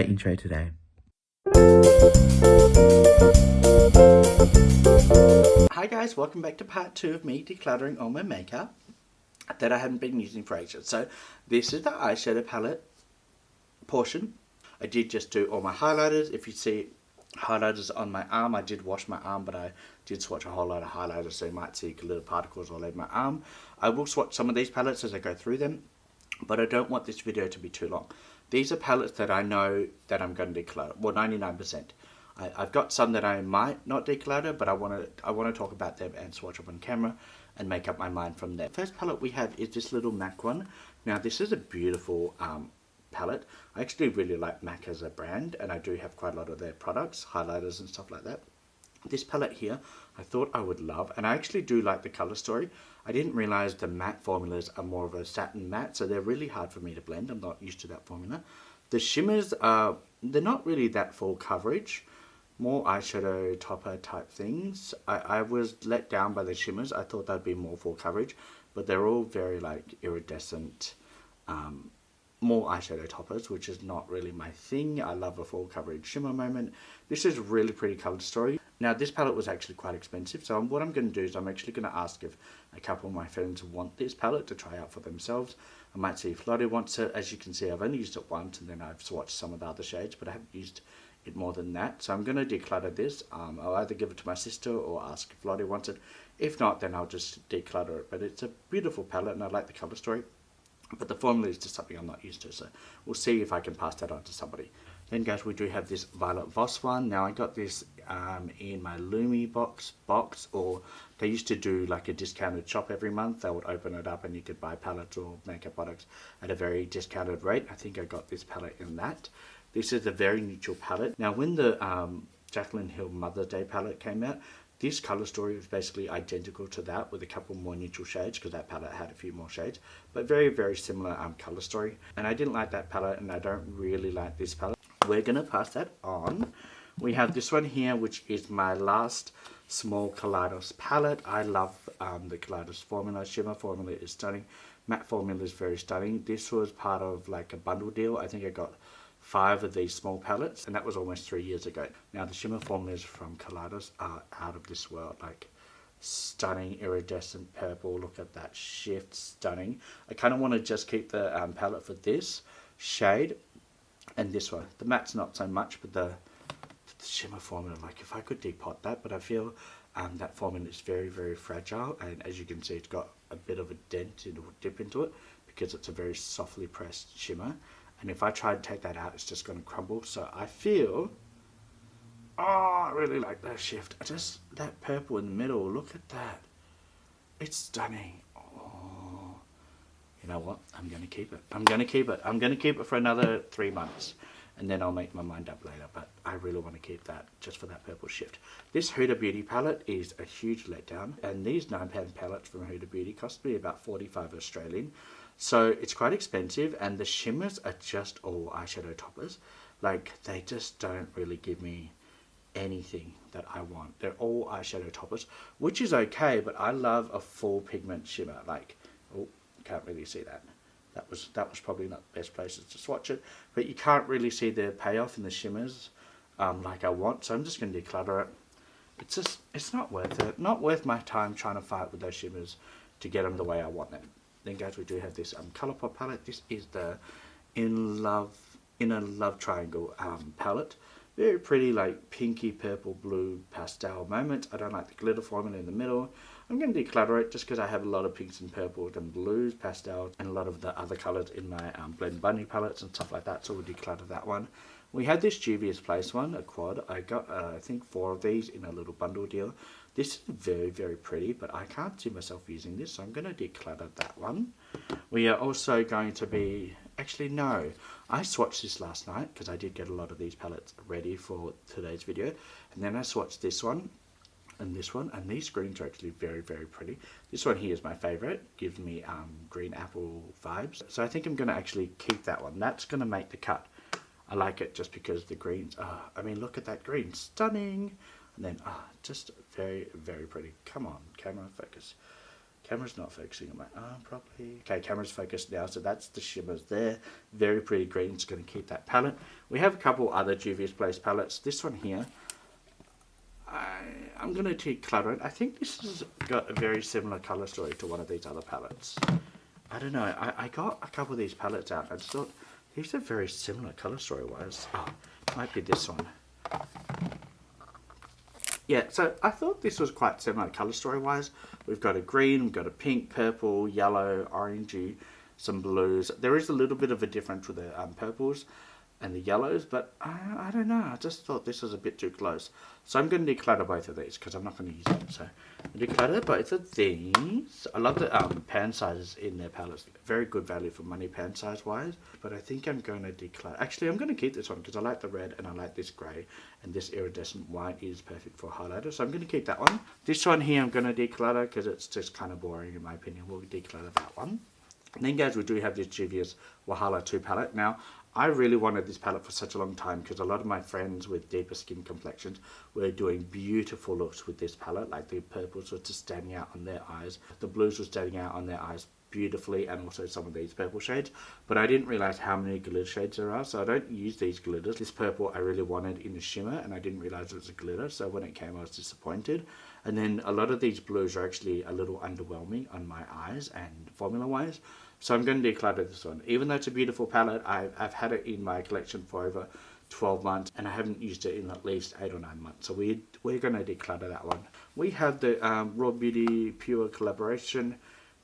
intro today. Hi guys, welcome back to part 2 of me decluttering all my makeup that I haven't been using for ages. So this is the eyeshadow palette portion. I did just do all my highlighters. If you see highlighters on my arm, I did wash my arm, but I did swatch a whole lot of highlighters, so you might see little particles all over my arm. I will swatch some of these palettes as I go through them, but I don't want this video to be too long. These are palettes that I know that I'm going to declutter. Well, 99%. I've got some that I might not declutter, but I want to talk about them and swatch them on camera and make up my mind from there. First palette we have is this little MAC one. Now this is a beautiful palette. I actually really like MAC as a brand, and I do have quite a lot of their products, highlighters and stuff like that. This palette here, I thought I would love, and I actually do like the color story. I didn't realize the matte formulas are more of a satin matte, so they're really hard for me to blend. I'm not used to that formula. The shimmers are, they're not really that full coverage, more eyeshadow topper type things. I was let down by the shimmers. I thought they'd be more full coverage, but they're all very like iridescent, more eyeshadow toppers, which is not really my thing. I love a full coverage shimmer moment. This is really pretty color story. Now this palette was actually quite expensive, so what I'm going to do is I'm actually going to ask if a couple of my friends want this palette to try out for themselves. I might see if Lottie wants it. As you can see, I've only used it once, and then I've swatched some of the other shades, but I haven't used it more than that. So I'm going to declutter this. I'll either give it to my sister or ask if Lottie wants it. If not, then I'll just declutter it. But it's a beautiful palette, and I like the color story. But the formula is just something I'm not used to, so we'll see if I can pass that on to somebody. Then guys, we do have this Violet Voss one. Now I got this in my Lumi box, or they used to do like a discounted shop every month. They would open it up and you could buy palettes or makeup products at a very discounted rate. I think I got this palette in that. This is a very neutral palette. Now when the Jaclyn Hill Mother's Day palette came out, this color story was basically identical to that with a couple more neutral shades, because that palette had a few more shades, but very, very similar color story. And I didn't like that palette, and I don't really like this palette. We're going to pass that on. We have this one here, which is my last small Kaleidos palette. I love the Kaleidos formula. Shimmer formula is stunning. Matte formula is very stunning. This was part of like a bundle deal. I think I got 5 of these small palettes, and that was almost 3 years ago. Now the shimmer formulas from Kaleidos are out of this world, like stunning iridescent purple. Look at that shift, stunning. I kind of want to just keep the palette for this shade and this one. The matte's not so much, but the shimmer formula, like if I could depot that, but I feel that formula is very, very fragile, and as you can see, it's got a bit of a dent, it will dip into it because it's a very softly pressed shimmer. And if I try to take that out, it's just going to crumble. So I feel, oh, I really like that shift. Just that purple in the middle, look at that. It's stunning. Oh, you know what? I'm going to keep it. I'm going to keep it. I'm going to keep it for another 3 months. And then I'll make my mind up later. But I really want to keep that just for that purple shift. This Huda Beauty palette is a huge letdown. And these £9 palettes from Huda Beauty cost me about 45 Australian. So it's quite expensive, and the shimmers are just all eyeshadow toppers. Like, they just don't really give me anything that I want. They're all eyeshadow toppers, which is okay, but I love a full pigment shimmer. Like, oh, can't really see that. That was probably not the best places to swatch it, but you can't really see the payoff in the shimmers like I want, so I'm just going to declutter it. It's not worth it. Not worth my time trying to fight with those shimmers to get them the way I want them. Then guys, we do have this Colourpop palette. This is the Inner Love Triangle palette. Very pretty, like pinky purple blue pastel moment. I don't like the glitter formula in the middle. I'm going to declutter it just because I have a lot of pinks and purples and blues, pastels, and a lot of the other colours in my Blend Bunny palettes and stuff like that, so we'll declutter that one. We had this Juvia's Place one, a quad. I got, I think, 4 of these in a little bundle deal. This is very, very pretty, but I can't see myself using this, so I'm going to declutter that one. We are also going to be... Actually, no. I swatched this last night, because I did get a lot of these palettes ready for today's video. And then I swatched this one, and this one, and these greens are actually very, very pretty. This one here is my favourite. Gives me green apple vibes. So I think I'm going to actually keep that one. That's going to make the cut. I like it just because the greens are... I mean, look at that green. Stunning! And then, just very, very pretty. Come on, camera, focus. Camera's not focusing on my arm properly. Okay, camera's focused now, so that's the shimmers there. Very pretty green, it's going to keep that palette. We have a couple other Juvia's Place palettes. This one here, I'm going to declutter it. I think this has got a very similar colour story to one of these other palettes. I don't know, I got a couple of these palettes out. I just thought, these are very similar colour story wise. Oh, might be this one. Yeah, so I thought this was quite similar colour story wise. We've got a green, we've got a pink, purple, yellow, orangey, some blues. There is a little bit of a difference with the purples and the yellows, but I don't know. I just thought this was a bit too close. So I'm going to declutter both of these because I'm not going to use them. So declutter both of these. I love the pan sizes in their palettes. Very good value for money pan size wise. But I think I'm going to declutter. Actually, I'm going to keep this one because I like the red and I like this grey. And this iridescent white is perfect for a highlighter. So I'm going to keep that one. This one here I'm going to declutter because it's just kind of boring in my opinion. We'll declutter that one. And then guys, we do have this Juvia's Wahala 2 palette. Now, I really wanted this palette for such a long time because a lot of my friends with deeper skin complexions were doing beautiful looks with this palette. Like the purples were just standing out on their eyes. The blues were standing out on their eyes beautifully, and also some of these purple shades. But I didn't realize how many glitter shades there are, so I don't use these glitters. This purple I really wanted in the shimmer, and I didn't realize it was a glitter, so when it came I was disappointed. And then a lot of these blues are actually a little underwhelming on my eyes and formula wise. So I'm going to declutter this one. Even though it's a beautiful palette, I've had it in my collection for over 12 months and I haven't used it in at least 8 or 9 months. So we're going to declutter that one. We have the Raw Beauty Pure Collaboration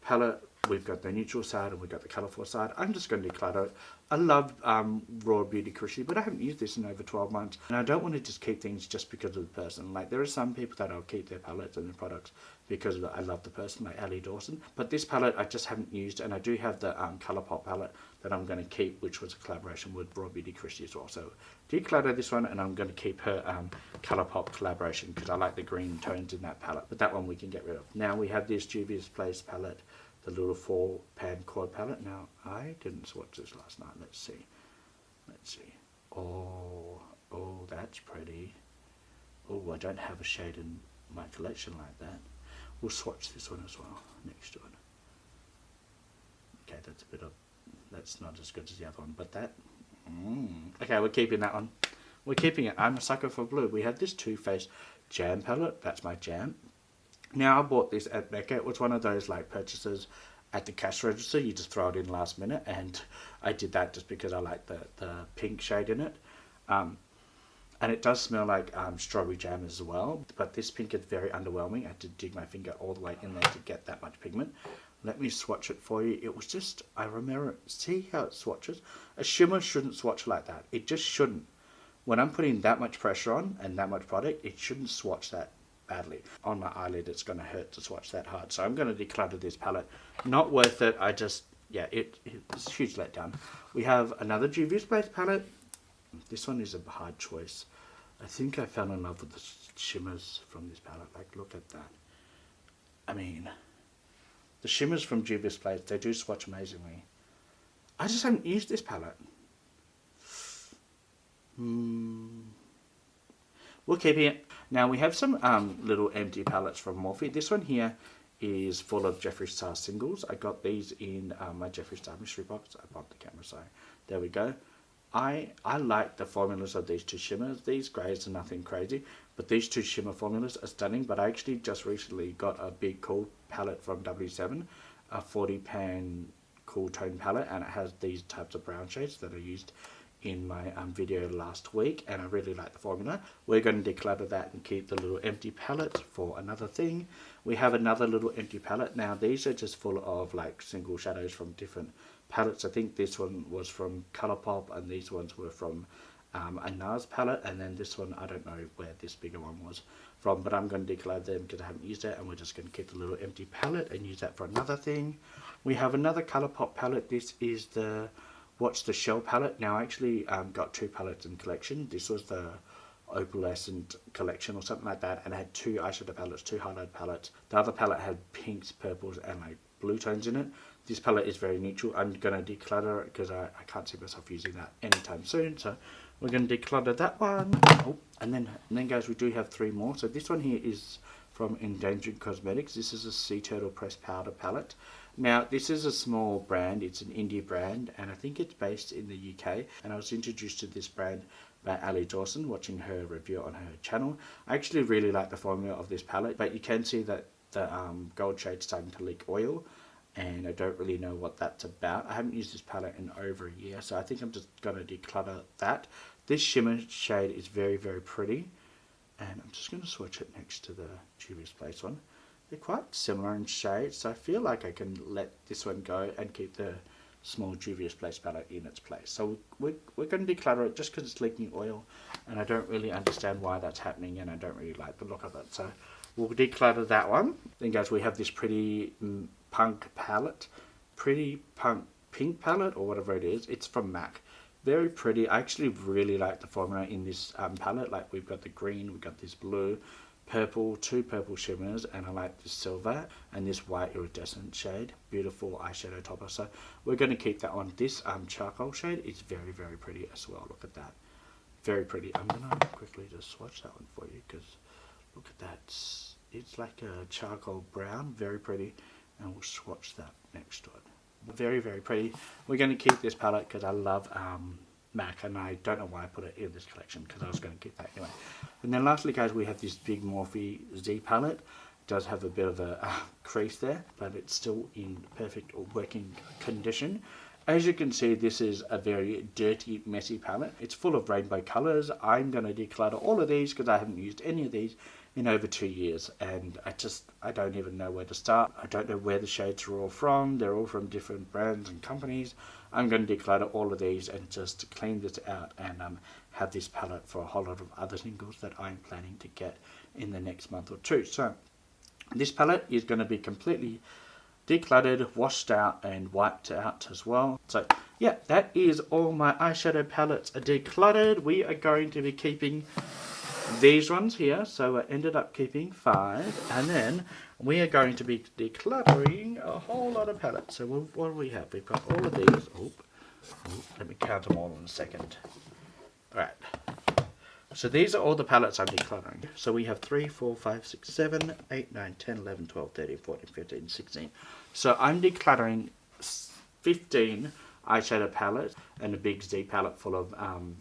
palette. We've got the neutral side and we've got the colourful side. I'm just going to declutter it. I love Raw Beauty Crushi, but I haven't used this in over 12 months. And I don't want to just keep things just because of the person. Like, there are some people that I'll keep their palettes and their products because I love the person, like Ali Dawson. But this palette I just haven't used, and I do have the Colourpop palette that I'm going to keep, which was a collaboration with Raw Beauty Crushi as well. So declutter this one, and I'm going to keep her Colourpop collaboration because I like the green tones in that palette. But that one we can get rid of. Now we have this Juvia's Place palette, the little 4-pan quad palette. Now, I didn't swatch this last night. Let's see. Let's see. Oh, that's pretty. Oh, I don't have a shade in my collection like that. We'll swatch this one as well next to it. Okay, that's a bit of, that's not as good as the other one, but that, okay, we're keeping that one. We're keeping it. I'm a sucker for blue. We have this Too Faced Jam palette. That's my jam. Now, I bought this at Mecca. It was one of those like purchases at the cash register. You just throw it in last minute, and I did that just because I like the pink shade in it. And it does smell like strawberry jam as well, but this pink is very underwhelming. I had to dig my finger all the way in there to get that much pigment. Let me swatch it for you. It was just, I remember, see how it swatches? A shimmer shouldn't swatch like that. It just shouldn't. When I'm putting that much pressure on and that much product, it shouldn't swatch that badly. On my eyelid, it's going to hurt to swatch that hard. So I'm going to declutter this palette. Not worth it. I just, yeah, it's a huge letdown. We have another Juvia's Place palette. This one is a hard choice. I think I fell in love with the shimmers from this palette. Like, look at that. I mean, the shimmers from Juvia's Place, they do swatch amazingly. I just haven't used this palette. We're keeping it. Now, we have some little empty palettes from Morphe. This one here is full of Jeffree Star singles. I got these in my Jeffree Star mystery box. I bumped the camera, sorry. There we go. I like the formulas of these two shimmers. These greys are nothing crazy, but these two shimmer formulas are stunning. But I actually just recently got a big cool palette from W7, a 40-pan cool tone palette, and it has these types of brown shades that I used in my video last week, and I really like the formula. We're going to declutter that and keep the little empty palette for another thing. We have another little empty palette. Now, these are just full of like single shadows from different palettes. I think this one was from Colourpop, and these ones were from a NARS palette, and then this one, I don't know where this bigger one was from, but I'm going to declutter them because I haven't used it, and we're just going to keep the little empty palette and use that for another thing. We have another Colourpop palette. This is the Watch the Shell palette. Now, I actually got 2 palettes in collection. This was the opalescent collection or something like that, and I had 2 eyeshadow palettes, 2 highlight palettes. The other palette had pinks, purples, and like blue tones in it. This palette is very neutral. I'm going to declutter it because I can't see myself using that anytime soon. So we're going to declutter that one. Oh, and then guys, we do have 3 more. So this one here is from Endangered Cosmetics. This is a Sea Turtle Pressed Powder palette. Now, this is a small brand. It's an indie brand, and I think it's based in the UK. And I was introduced to this brand by Ali Dawson, watching her review on her channel. I actually really like the formula of this palette, but you can see that the gold shade's starting to leak oil, and I don't really know what that's about. I haven't used this palette in over a year, so I think I'm just going to declutter that. This shimmer shade is very, very pretty, and I'm just going to swatch it next to the Juvia's Place one. They're quite similar in shade, so I feel like I can let this one go and keep the small Juvia's Place palette in its place. So we're going to declutter it just because it's leaking oil, and I don't really understand why that's happening, and I don't really like the look of it. So we'll declutter that one. Then guys, we have this pretty punk palette, pretty punk pink palette, or whatever it is. It's from MAC. Very pretty. I actually really like the formula in this palette. Like, we've got the green, we've got this blue, purple, two purple shimmers, and I like this silver and this white iridescent shade. Beautiful eyeshadow topper. So we're going to keep that one. This charcoal shade is very, very pretty as well. Look at that. Very pretty. I'm going to quickly just swatch that one for you, because look at that. It's like a charcoal brown. Very pretty. And we'll swatch that next to it. Very, very pretty. We're going to keep this palette because I love MAC, and I don't know why I put it in this collection, because I was going to keep that anyway. And then lastly guys, we have this big Morphe Z palette. It does have a bit of a crease there, but it's still in perfect working condition. As you can see, this is a very dirty, messy palette. It's full of rainbow colours. I'm going to declutter all of these because I haven't used any of these in over 2 years, and I don't even know where to start. I don't know where the shades are all from. They're all from different brands and companies. I'm going to declutter all of these and just clean this out, and have this palette for a whole lot of other singles that I'm planning to get in the next month or two. So this palette is going to be completely decluttered, washed out, and wiped out as well. So yeah, that is all my eyeshadow palettes are decluttered. We are going to be keeping these ones here, so I ended up keeping 5, and then we are going to be decluttering a whole lot of palettes. So what do we have? We've got all of these. Let me count them all in a second. Alright, so these are all the palettes I'm decluttering. So we have 3, 4, 5, 6, 7, 8, 9, 10, 11, 12, 13, 14, 15, 16. So I'm decluttering 15 eyeshadow palette and a big Z palette full of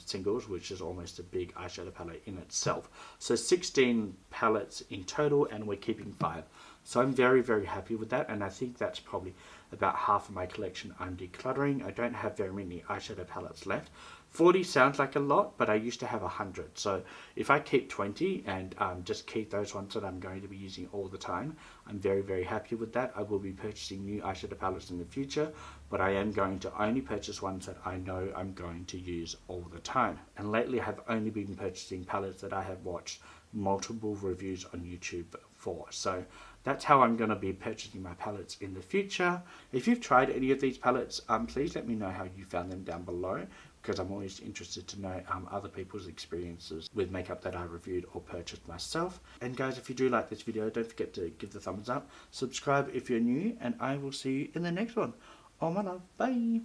singles, which is almost a big eyeshadow palette in itself. So 16 palettes in total, and we're keeping 5. So I'm very, very happy with that, and I think that's probably about half of my collection I'm decluttering. I don't have very many eyeshadow palettes left. 40 sounds like a lot, but I used to have 100. So if I keep 20 and just keep those ones that I'm going to be using all the time, I'm very, very happy with that. I will be purchasing new eyeshadow palettes in the future, but I am going to only purchase ones that I know I'm going to use all the time. And lately I have only been purchasing palettes that I have watched multiple reviews on YouTube for. So that's how I'm going to be purchasing my palettes in the future. If you've tried any of these palettes, please let me know how you found them down below, because I'm always interested to know other people's experiences with makeup that I reviewed or purchased myself. And guys, if you do like this video, don't forget to give the thumbs up, subscribe if you're new, and I will see you in the next one. Oh my love, bye!